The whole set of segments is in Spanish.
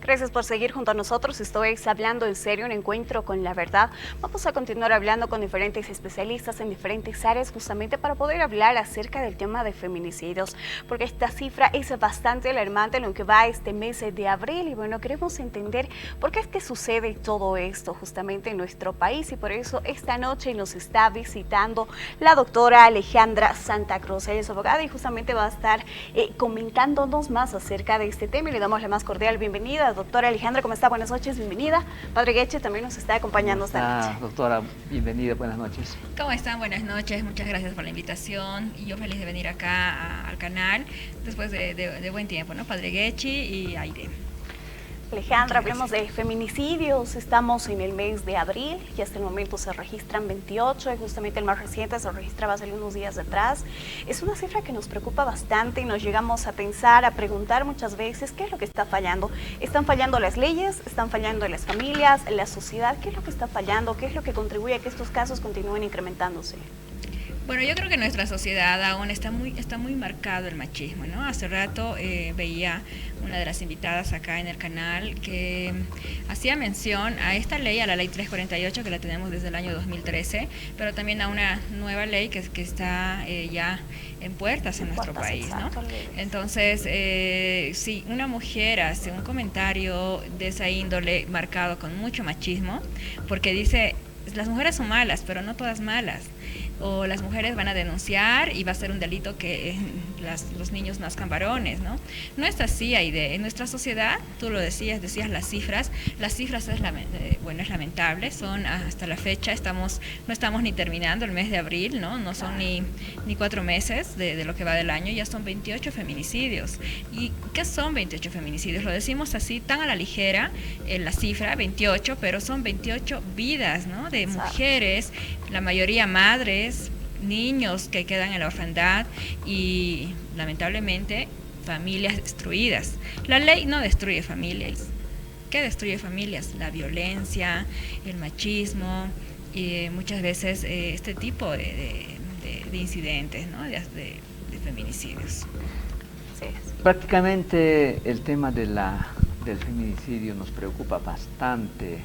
Gracias por seguir junto a nosotros. Esto es Hablando en Serio, un encuentro con la verdad. Vamos a continuar hablando con diferentes especialistas en diferentes áreas justamente para poder hablar acerca del tema de feminicidios, porque esta cifra es bastante alarmante en lo que va este mes de abril y bueno, queremos entender por qué es que sucede todo esto justamente en nuestro país y por eso esta noche nos está visitando la doctora Alejandra Santa Cruz. Ella es abogada y justamente va a estar comentándonos más acerca de este tema y le damos la más cordial bienvenida. Doctora Alejandra, ¿cómo está? Buenas noches, bienvenida. Padre Gueche también nos está acompañando esta noche. Doctora, bienvenida, buenas noches. ¿Cómo están? Buenas noches, muchas gracias por la invitación y yo feliz de venir acá al canal después de buen tiempo, ¿no? Padre Gueche y Aire. Alejandra, hablemos de feminicidios, estamos en el mes de abril y hasta el momento se registran 28 y justamente el más reciente se registraba hace unos días atrás. Es una cifra que nos preocupa bastante y nos llegamos a pensar, a preguntar muchas veces qué es lo que está fallando. ¿Están fallando las leyes? ¿Están fallando las familias? ¿La sociedad? ¿Qué es lo que está fallando? ¿Qué es lo que contribuye a que estos casos continúen incrementándose? Bueno, yo creo que nuestra sociedad aún está muy marcado el machismo, ¿no? Hace rato veía una de las invitadas acá en el canal que hacía mención a esta ley, a la ley 348, que la tenemos desde el año 2013, pero también a una nueva ley que está ya en puertas en nuestro país, ¿no? Entonces, si una mujer hace un comentario de esa índole marcado con mucho machismo, porque dice, las mujeres son malas, pero no todas malas, o las mujeres van a denunciar y va a ser un delito que los niños nazcan varones, ¿no? No es así, Aide. En nuestra sociedad, tú lo decías las cifras es lamentable, son hasta la fecha, no estamos ni terminando el mes de abril, ¿no? No son ni 4 meses de lo que va del año, ya son 28 feminicidios. ¿Y qué son 28 feminicidios? Lo decimos así, tan a la ligera, la cifra, 28, pero son 28 vidas, ¿no? De mujeres, la mayoría madres, niños que quedan en la orfandad y lamentablemente familias destruidas. La ley no destruye familias. ¿Qué destruye familias? La violencia, el machismo y muchas veces este tipo de incidentes, ¿no? de feminicidios. Sí. Prácticamente el tema del feminicidio nos preocupa bastante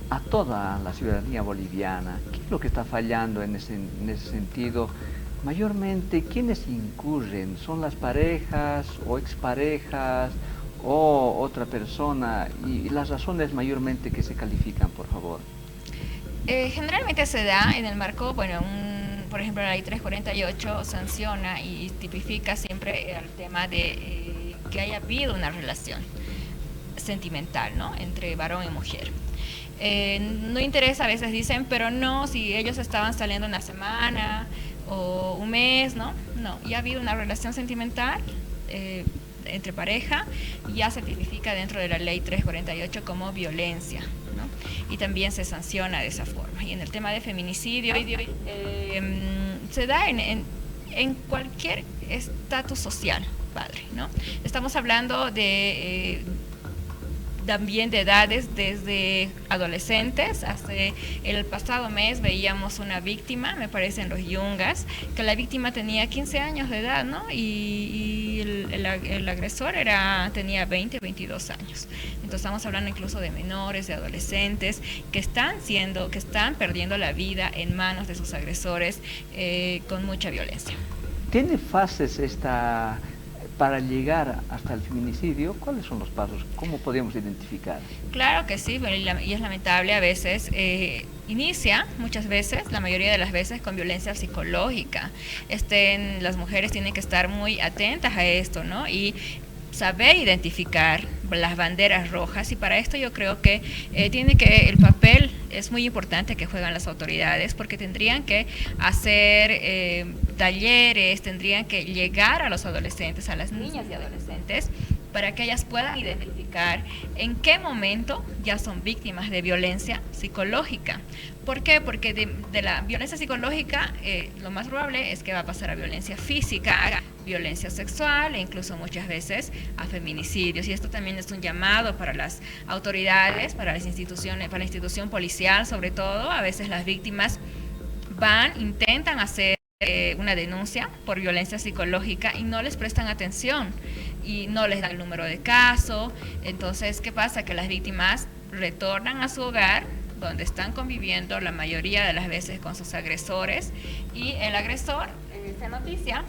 a toda la ciudadanía boliviana. ¿Qué es lo que está fallando en ese sentido? Mayormente, ¿quiénes incurren? ¿Son las parejas o exparejas o otra persona? Y las razones mayormente que se califican, por favor. Generalmente se da en el marco, por ejemplo, la ley 348 sanciona y tipifica siempre el tema de que haya habido una relación sentimental, ¿no? Entre varón y mujer. No interesa, a veces dicen, pero no, si ellos estaban saliendo una semana o un mes, ¿no? No, ya ha habido una relación sentimental entre pareja, ya se tipifica dentro de la ley 348 como violencia, ¿no? Y también se sanciona de esa forma. Y en el tema de feminicidio, se da en cualquier estatus social, padre, ¿no? Estamos hablando también de edades desde adolescentes. Hace el pasado mes veíamos una víctima, me parece en los Yungas, que la víctima tenía 15 años de edad, ¿no? Y el agresor tenía 20, 22 años. Entonces estamos hablando incluso de menores, de adolescentes que están perdiendo la vida en manos de sus agresores con mucha violencia. ¿Tiene fases para llegar hasta el feminicidio? ¿Cuáles son los pasos? ¿Cómo podemos identificar? Claro que sí, y es lamentable a veces. Inicia muchas veces, la mayoría de las veces, con violencia psicológica. Las mujeres tienen que estar muy atentas a esto, ¿no? Y saber identificar las banderas rojas, y para esto yo creo que el papel es muy importante que juegan las autoridades, porque tendrían que hacer talleres, tendrían que llegar a los adolescentes, a las niñas y adolescentes, para que ellas puedan identificar en qué momento ya son víctimas de violencia psicológica. ¿Por qué? Porque de la violencia psicológica lo más probable es que va a pasar a violencia física, violencia sexual e incluso muchas veces a feminicidios. Y esto también es un llamado para las autoridades, para las instituciones, para la institución policial sobre todo. A veces las víctimas intentan hacer una denuncia por violencia psicológica y no les prestan atención. y no les da el número de caso. Entonces, ¿qué pasa? Que las víctimas retornan a su hogar, donde están conviviendo la mayoría de las veces con sus agresores, y el agresor, en esta noticia,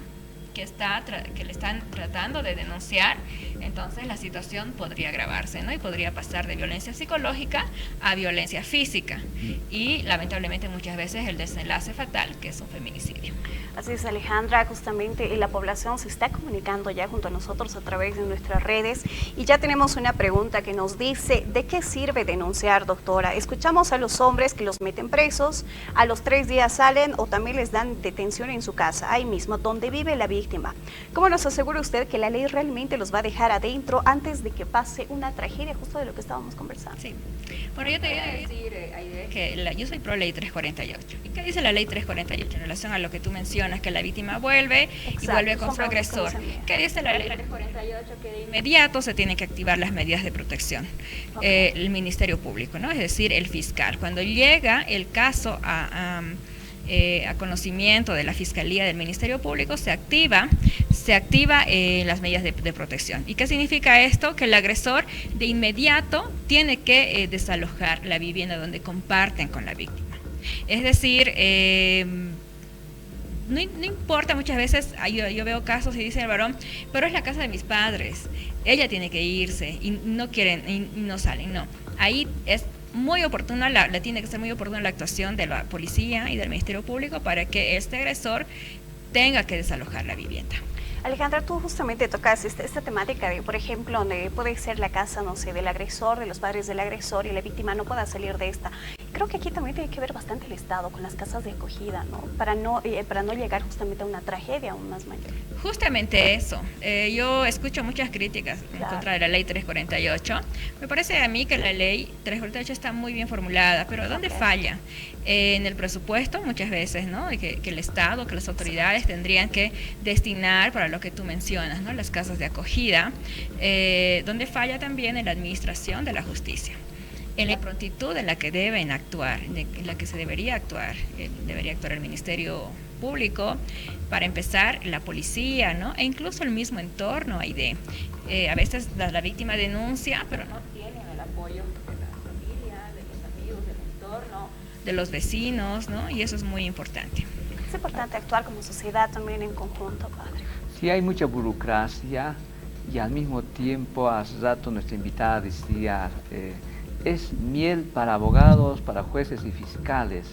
que le están tratando de denunciar, entonces la situación podría agravarse, ¿no? Y podría pasar de violencia psicológica a violencia física. Y lamentablemente muchas veces el desenlace fatal, que es un feminicidio. Así es, Alejandra, justamente la población se está comunicando ya junto a nosotros a través de nuestras redes y ya tenemos una pregunta que nos dice: ¿de qué sirve denunciar, doctora? Escuchamos a los hombres que los meten presos, a los 3 días salen o también les dan detención en su casa, ahí mismo, donde vive la víctima. ¿Cómo nos asegura usted que la ley realmente los va a dejar adentro antes de que pase una tragedia, justo de lo que estábamos conversando? Sí. Bueno, yo te voy a decir, Aide, que yo soy pro ley 348. ¿Y qué dice la ley 348 en relación a lo que tú mencionas? Que la víctima vuelve. Exacto, y vuelve con su agresor. ¿Qué dice la ley 348? Que de inmediato se tienen que activar las medidas de protección. El Ministerio Público, ¿no? Es decir, el fiscal. Cuando llega el caso a conocimiento de la Fiscalía del Ministerio Público, se activa las medidas de protección. ¿Y qué significa esto? Que el agresor de inmediato tiene que desalojar la vivienda donde comparten con la víctima. Es decir, no importa, muchas veces yo veo casos y dice el varón, pero es la casa de mis padres, ella tiene que irse y no quieren y no salen. No, ahí es muy oportuna, tiene que ser muy oportuna la actuación de la policía y del Ministerio Público para que este agresor tenga que desalojar la vivienda. Alejandra, tú justamente tocas esta temática de, por ejemplo, donde puede ser la casa, no sé, del agresor, de los padres del agresor y la víctima no pueda salir de esta. Creo que aquí también tiene que ver bastante el Estado con las casas de acogida, ¿no? Para no llegar justamente a una tragedia aún más mayor. Justamente eso. Yo escucho muchas críticas en contra de la ley 348. Me parece a mí que la ley 348 está muy bien formulada, pero ¿dónde falla? En el presupuesto muchas veces, ¿no? Que el Estado, que las autoridades tendrían que destinar para lo que tú mencionas, ¿no? Las casas de acogida, donde falla también en la administración de la justicia, en la prontitud en la que deben actuar, en la que se debería actuar el Ministerio Público, para empezar la policía, ¿no? E incluso el mismo entorno Aide. A veces la víctima denuncia, pero no tienen el apoyo de la familia, de los amigos, del entorno, de los vecinos, ¿no? Y eso es muy importante. Es importante actuar como sociedad también en conjunto, padre. Sí, hay mucha burocracia y al mismo tiempo, hace rato nuestra invitada decía, es miel para abogados, para jueces y fiscales.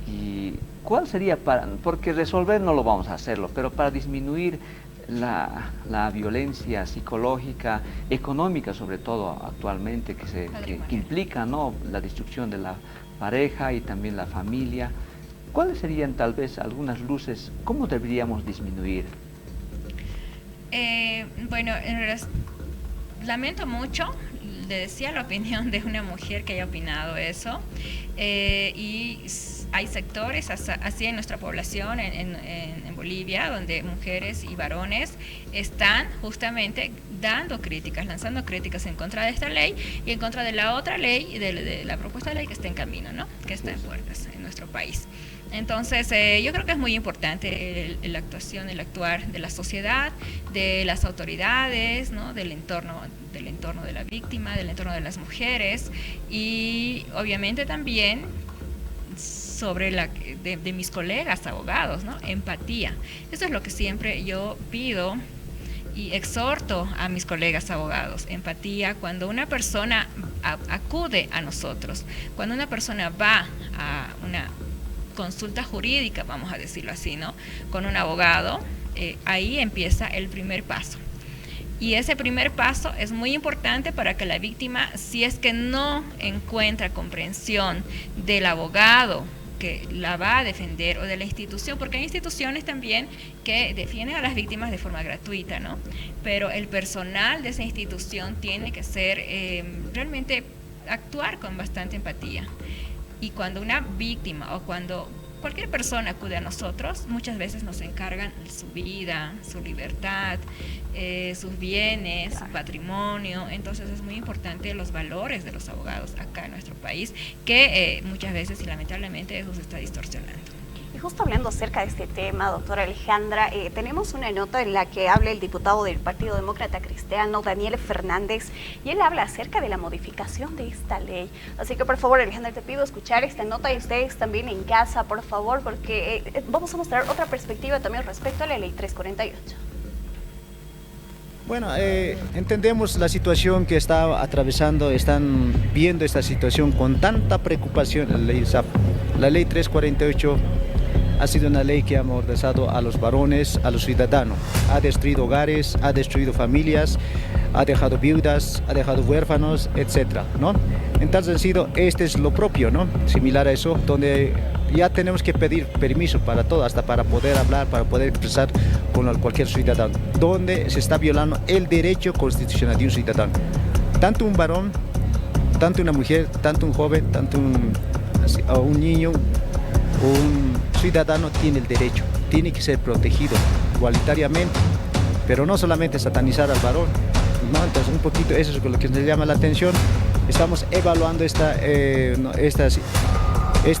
¿Y cuál sería porque resolver no lo vamos a hacerlo, pero para disminuir la violencia psicológica, económica sobre todo actualmente, que implica, ¿no?, la destrucción de la pareja y también la familia? ¿Cuáles serían tal vez algunas luces? ¿Cómo deberíamos disminuir? Bueno, lamento mucho, le decía la opinión de una mujer que haya opinado eso, y hay sectores así en nuestra población, en Bolivia, donde mujeres y varones están justamente dando críticas, lanzando críticas en contra de esta ley y en contra de la otra ley, de la propuesta de ley que está en camino, ¿no?, que está en puertas en nuestro país. Entonces, yo creo que es muy importante la actuación, el actuar de la sociedad, de las autoridades, ¿no?, del entorno de la víctima, del entorno de las mujeres, y obviamente también sobre de mis colegas abogados, ¿no?, empatía. Eso es lo que siempre yo pido y exhorto a mis colegas abogados: empatía. Cuando una persona acude a nosotros, cuando una persona va a una consulta jurídica, vamos a decirlo así, ¿no?, con un abogado, ahí empieza el primer paso. Y ese primer paso es muy importante para que la víctima, si es que no encuentra comprensión del abogado que la va a defender o de la institución, porque hay instituciones también que defienden a las víctimas de forma gratuita, ¿no?, pero el personal de esa institución tiene que ser realmente actuar con bastante empatía. Y cuando una víctima o cuando cualquier persona acude a nosotros, muchas veces nos encargan su vida, su libertad, sus bienes, su patrimonio. Entonces es muy importante los valores de los abogados acá en nuestro país, que muchas veces y lamentablemente eso se está distorsionando. Y justo hablando acerca de este tema, doctora Alejandra, tenemos una nota en la que habla el diputado del Partido Demócrata Cristiano, Daniel Fernández, y él habla acerca de la modificación de esta ley. Así que por favor, Alejandra, te pido escuchar esta nota y ustedes también en casa, por favor, porque vamos a mostrar otra perspectiva también respecto a la ley 348. Bueno, entendemos la situación que está atravesando, están viendo esta situación con tanta preocupación. La ley 348 ha sido una ley que ha amordazado a los varones, a los ciudadanos, ha destruido hogares, ha destruido familias, ha dejado viudas, ha dejado huérfanos, etcétera, ¿no? En tal sentido, este es lo propio, ¿no? Similar a eso, donde ya tenemos que pedir permiso para todo, hasta para poder hablar, para poder expresar con cualquier ciudadano, donde se está violando el derecho constitucional de un ciudadano. Tanto un varón, tanto una mujer, tanto un joven, tanto un niño, un ciudadano tiene el derecho, tiene que ser protegido igualitariamente, pero no solamente satanizar al varón, ¿no? Entonces un poquito eso es lo que nos llama la atención. Estamos evaluando esta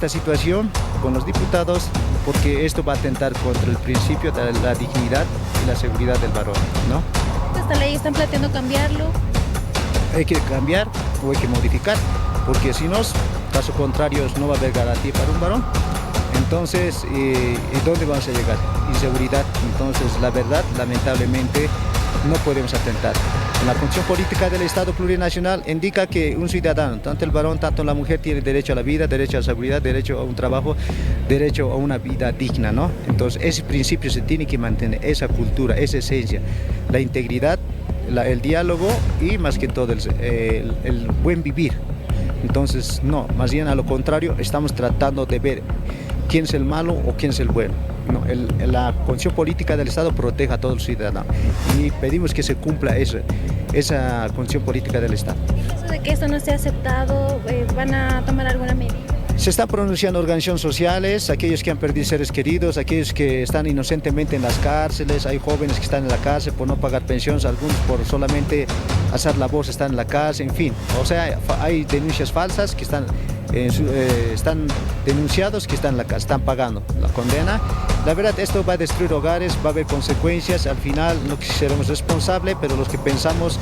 situación con los diputados porque esto va a atentar contra el principio de la dignidad y la seguridad del varón, ¿no? ¿Esta ley están planteando cambiarlo? Hay que cambiar o hay que modificar, porque si no, caso contrario, no va a haber garantía para un varón. Entonces, ¿dónde vamos a llegar? Inseguridad. Entonces, la verdad, lamentablemente, no podemos atentar. La Constitución Política del Estado Plurinacional indica que un ciudadano, tanto el varón, tanto la mujer, tiene derecho a la vida, derecho a la seguridad, derecho a un trabajo, derecho a una vida digna, ¿no? Entonces, ese principio se tiene que mantener, esa cultura, esa esencia, la integridad, el diálogo y, más que todo, el buen vivir. Entonces, no, más bien a lo contrario, estamos tratando de ver quién es el malo o quién es el bueno. No, la Constitución Política del Estado protege a todos los ciudadanos y pedimos que se cumpla esa Constitución Política del Estado. En caso de que esto no sea aceptado, ¿van a tomar alguna medida? Se están pronunciando organizaciones sociales, aquellos que han perdido seres queridos, aquellos que están inocentemente en las cárceles, hay jóvenes que están en la cárcel por no pagar pensiones, algunos por solamente alzar la voz están en la cárcel, en fin. O sea, hay denuncias falsas que están denunciados que están en la cárcel, están pagando la condena. La verdad, esto va a destruir hogares, va a haber consecuencias, al final no seremos responsables, pero los que pensamos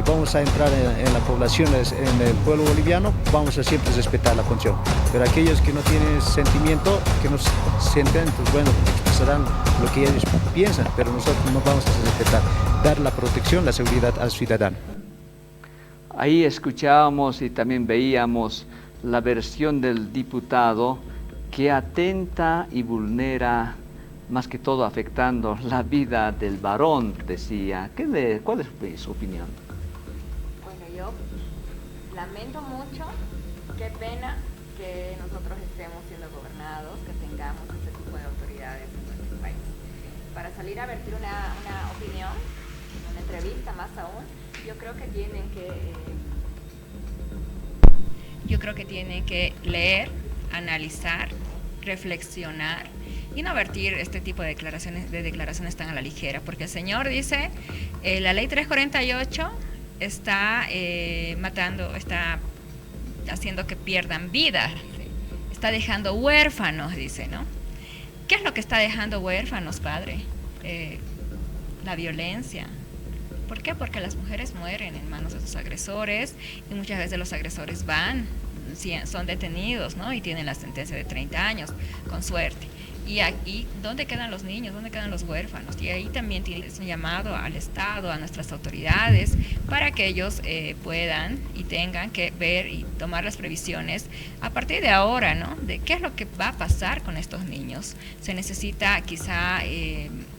vamos a entrar en la población, en el pueblo boliviano, vamos a siempre respetar la Constitución. Pero aquellos que no tienen sentimiento, que no sienten, pues bueno, expresarán lo que ellos piensan, pero nosotros no vamos a respetar, dar la protección, la seguridad al ciudadano. Ahí escuchábamos y también veíamos la versión del diputado que atenta y vulnera, más que todo afectando la vida del varón, decía. ¿Cuál es su opinión? Bueno, yo lamento mucho, qué pena que nosotros estemos siendo gobernados, que tengamos este tipo de autoridades en nuestro país. Para salir a vertir una opinión, una entrevista más aún, yo creo que tienen que leer, analizar, reflexionar y no vertir este tipo de declaraciones tan a la ligera, porque el señor dice, la ley 348 está matando, está haciendo que pierdan vidas, está dejando huérfanos, dice, ¿no? ¿Qué es lo que está dejando huérfanos, padre? La violencia. ¿Por qué? Porque las mujeres mueren en manos de sus agresores y muchas veces los agresores son detenidos, ¿no? Y tienen la sentencia de 30 años, con suerte. Y aquí, ¿dónde quedan los niños? ¿Dónde quedan los huérfanos? Y ahí también tiene un llamado al Estado, a nuestras autoridades, para que ellos puedan y tengan que ver y tomar las previsiones a partir de ahora, ¿no? De qué es lo que va a pasar con estos niños. Se necesita quizá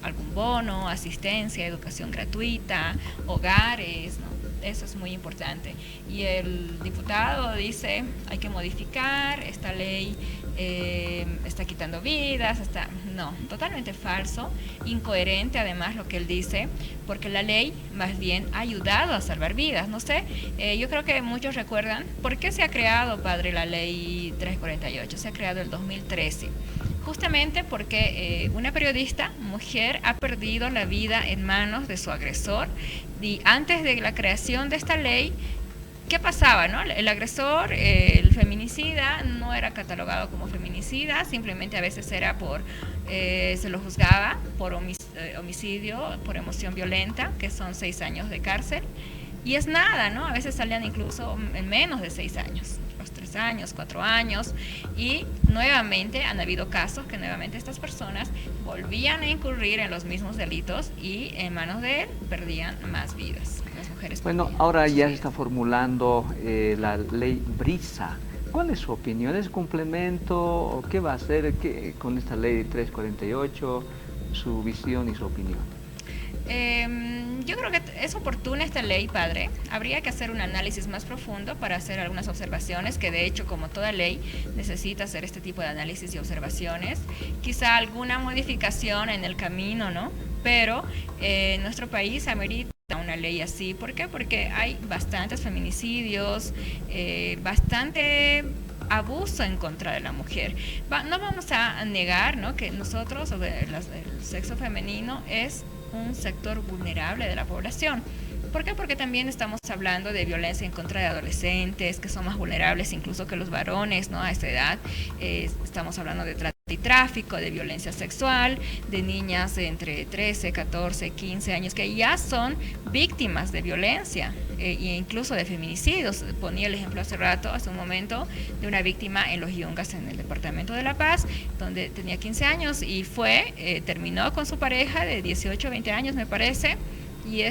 algún bono, asistencia, educación gratuita, hogares, ¿no? Eso es muy importante. Y el diputado dice, hay que modificar esta ley, está quitando vidas, no, totalmente falso, incoherente además lo que él dice, porque la ley más bien ha ayudado a salvar vidas. No sé, yo creo que muchos recuerdan por qué se ha creado, padre, la ley 348, se ha creado el 2013. Justamente porque una periodista, mujer, ha perdido la vida en manos de su agresor, y antes de la creación de esta ley, ¿qué pasaba, no? El agresor, el feminicida, no era catalogado como feminicida, simplemente a veces era se lo juzgaba por homicidio, por emoción violenta, que son 6 años de cárcel, y es nada, ¿no? A veces salían incluso en menos de 6 años, los 3 años, 4 años, y nuevamente han habido casos que nuevamente estas personas volvían a incurrir en los mismos delitos y en manos de él perdían más vidas. Las mujeres Bueno, perdían ahora ya se vidas. está formulando la ley Brisa. ¿Cuál es su opinión? ¿Es complemento o qué va a hacer con esta ley 348? Su visión y su opinión. Yo creo que es oportuna esta ley, padre. Habría que hacer un análisis más profundo para hacer algunas observaciones, que de hecho, como toda ley, necesita hacer este tipo de análisis y observaciones. Quizá alguna modificación en el camino, ¿no? Pero nuestro país amerita una ley así. ¿Por qué? Porque hay bastantes feminicidios, bastante abuso en contra de la mujer. No vamos a negar, ¿no?, que nosotros, el sexo femenino, es un sector vulnerable de la población. ¿Por qué? Porque también estamos hablando de violencia en contra de adolescentes, que son más vulnerables incluso que los varones, ¿no?, a esta edad. Estamos hablando de trata y tráfico, de violencia sexual, de niñas de entre 13, 14, 15 años que ya son víctimas de violencia e incluso de feminicidios. Ponía el ejemplo hace un momento, de una víctima en Los Yungas, en el departamento de La Paz, donde tenía 15 años y terminó con su pareja de 18, 20 años, me parece, y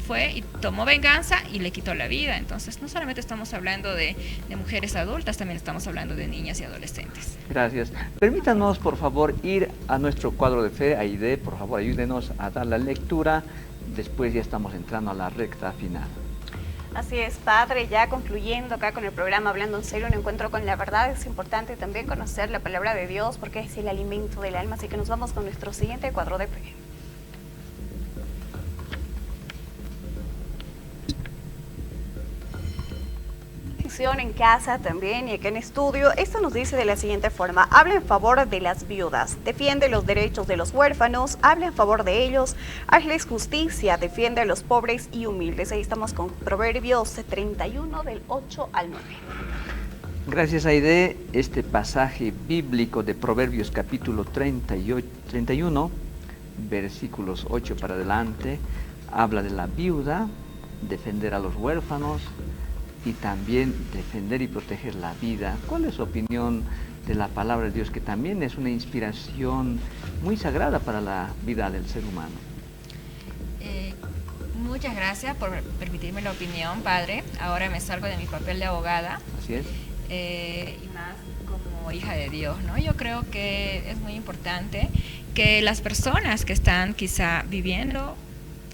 fue y tomó venganza y le quitó la vida. Entonces, no solamente estamos hablando de mujeres adultas, también estamos hablando de niñas y adolescentes. Gracias. Permítanos, por favor, ir a nuestro cuadro de fe. Aide, por favor, ayúdenos a dar la lectura. Después ya estamos entrando a la recta final. Así es, padre, ya concluyendo acá con el programa Hablando en Serio, un encuentro con la verdad. Es importante también conocer la palabra de Dios porque es el alimento del alma. Así que nos vamos con nuestro siguiente cuadro de fe. En casa también y acá en estudio, esto nos dice de la siguiente forma: habla en favor de las viudas, defiende los derechos de los huérfanos, habla en favor de ellos, hazles justicia, defiende a los pobres y humildes. Ahí estamos con Proverbios 31 del 8 al 9. Gracias, Aide. Este pasaje bíblico de Proverbios capítulo 31, versículos 8 para adelante, habla de la viuda, defender a los huérfanos y también defender y proteger la vida. ¿Cuál es su opinión de la palabra de Dios, que también es una inspiración muy sagrada para la vida del ser humano? Muchas gracias por permitirme la opinión, padre. Ahora me salgo de mi papel de abogada. Así es. Y más como hija de Dios, ¿no? Yo creo que es muy importante que las personas que están quizá viviendo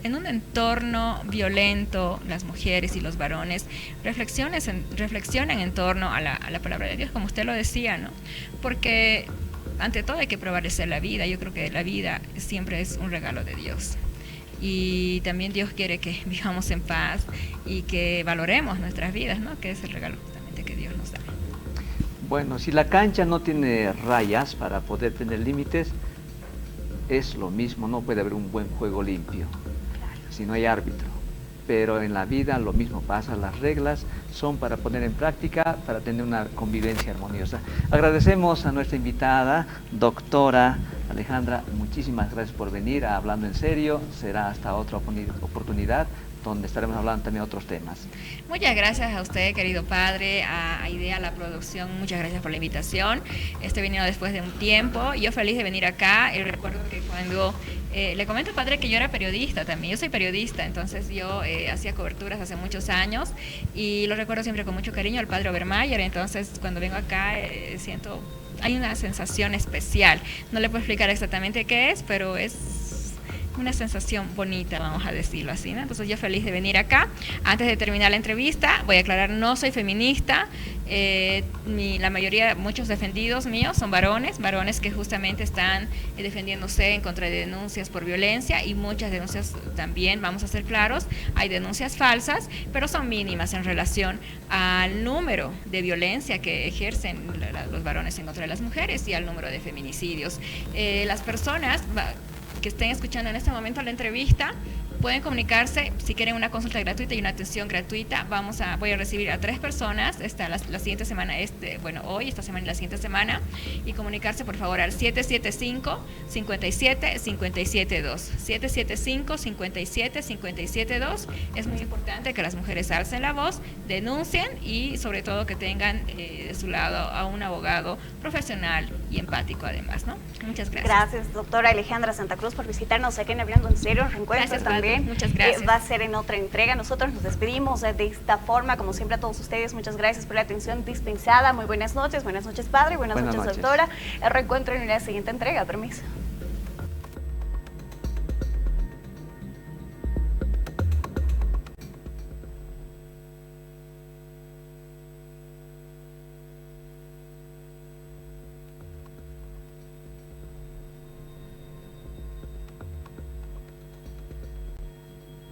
en un entorno violento, las mujeres y los varones, reflexionen en torno a la palabra de Dios, como usted lo decía, ¿no? Porque ante todo hay que prevalecer la vida. Yo creo que la vida siempre es un regalo de Dios. Y también Dios quiere que vivamos en paz y que valoremos nuestras vidas, ¿no?, que es el regalo justamente que Dios nos da. Bueno, si la cancha no tiene rayas para poder tener límites, es lo mismo, no puede haber un buen juego limpio si no hay árbitro. Pero en la vida lo mismo pasa, las reglas son para poner en práctica, para tener una convivencia armoniosa. Agradecemos a nuestra invitada, doctora Alejandra, muchísimas gracias por venir a Hablando en Serio. Será hasta otra oportunidad donde estaremos hablando también de otros temas. Muchas gracias a usted, querido padre, a Idea, a la producción, muchas gracias por la invitación. Estoy viniendo después de un tiempo, yo feliz de venir acá. Y recuerdo que cuando le comento, padre, que yo era periodista también. Yo soy periodista, entonces yo hacía coberturas hace muchos años y lo recuerdo siempre con mucho cariño al padre Obermayer. Entonces, cuando vengo acá, hay una sensación especial. No le puedo explicar exactamente qué es, pero es una sensación bonita, vamos a decirlo así, ¿no? Entonces yo feliz de venir acá. Antes de terminar la entrevista, voy a aclarar, no soy feminista. La mayoría, muchos defendidos míos son varones que justamente están defendiéndose en contra de denuncias por violencia, y muchas denuncias también, vamos a ser claros, hay denuncias falsas, pero son mínimas en relación al número de violencia que ejercen los varones en contra de las mujeres y al número de feminicidios. Las personas que estén escuchando en este momento la entrevista pueden comunicarse si quieren una consulta gratuita y una atención gratuita. Voy a recibir a 3 personas la siguiente semana, hoy, esta semana y la siguiente semana, y comunicarse por favor al 775-57-57-2. 775-57-57-2. Es muy importante que las mujeres alcen la voz, denuncien y sobre todo que tengan de su lado a un abogado profesional y empático además, ¿no? Muchas gracias. Gracias, doctora Alejandra Santa Cruz, por visitarnos aquí en Hablando en Serio. Reencuentro Gracias, también. Muchas gracias. Va a ser en otra entrega. Nosotros nos despedimos de esta forma, como siempre a todos ustedes. Muchas gracias por la atención dispensada. Muy buenas noches, padre, buenas noches, doctora. El reencuentro en la siguiente entrega. Permiso.